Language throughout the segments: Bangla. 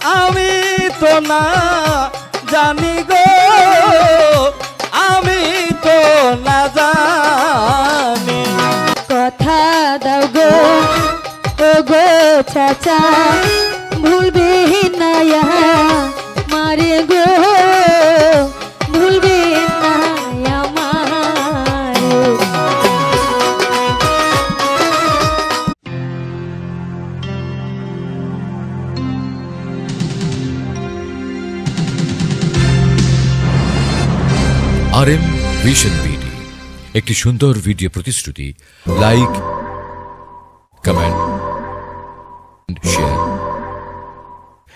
আমি তো না জানি গো, আমি তো না জানি। কথা দাও গো ও গো চাচা, ভুলবে না মারে গো, ভুলবে না আমারে। RM ভিশন বিডি একটি সুন্দর ভিডিও প্রতিশ্রুতি। Like, comment, share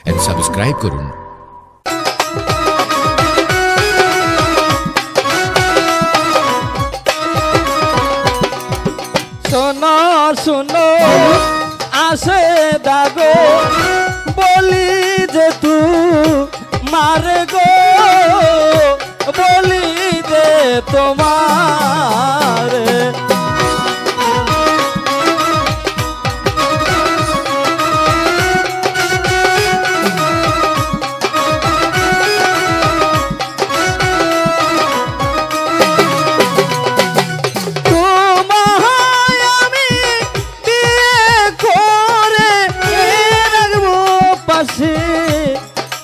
and subscribe করুন। শোনো শোনো আসে দাগো, বলি যে তু মারে গো, বলি যে তোমার।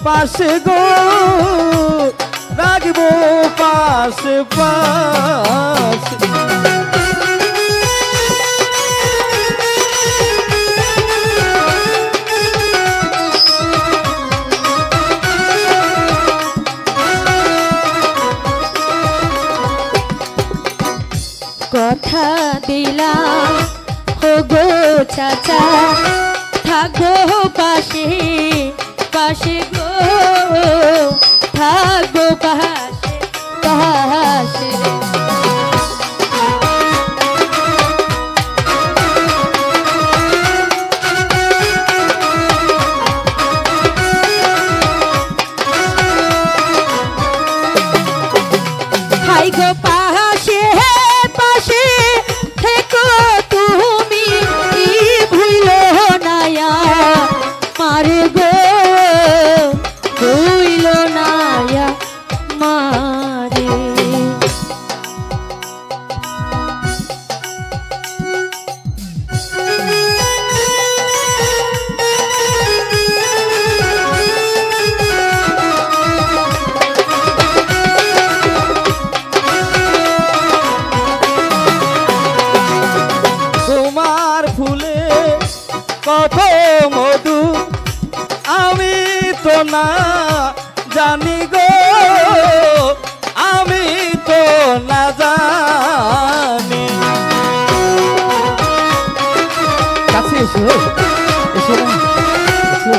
পাশে গো রাখবো পাশে পাশে। কথা দিলাম ও গো চাচা, থাকবো পাশে পাশে গো, থাকবো পাশে পাশে। হাই গো পাশে পাশে থেকো তুমি, ভুলো না মারে গো, ভুলো না মারে। তোমার ফুলে কত মধু, আমি তো না জানি গো, আমি তো না জানি। কাছে এসো এসো না, এসো।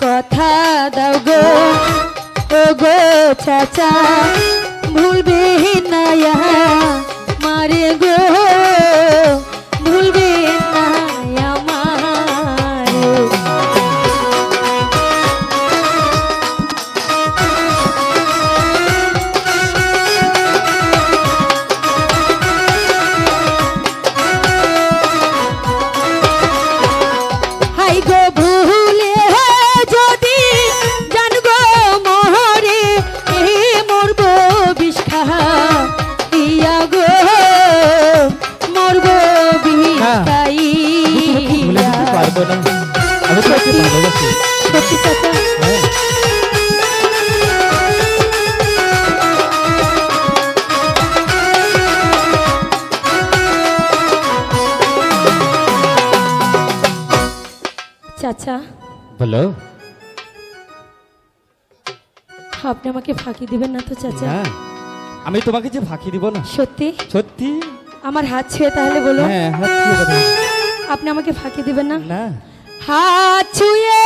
কথা দাও গো ও গো চাচা, ভুলবে না মারে গো, ভুলবে না আমারে। হাই গো ভুলে যদি জান গো মোহরে, মরবো বিষ খাইয়া গো, মরবো বিষ খাইয়া। সত্যি চাচা, চাচা বলো। আপনি আমাকে ফাঁকি দিবেন না তো চাচা? আমি তোমাকে যে ফাঁকি দিব না। সত্যি সত্যি? আমার হাত ছুঁয়ে তাহলে বলো হ্যাঁ, হাত ছুঁয়ে কথা। আপনি আমাকে ফাঁকি দিবেন না? না। হাত ছুঁয়ে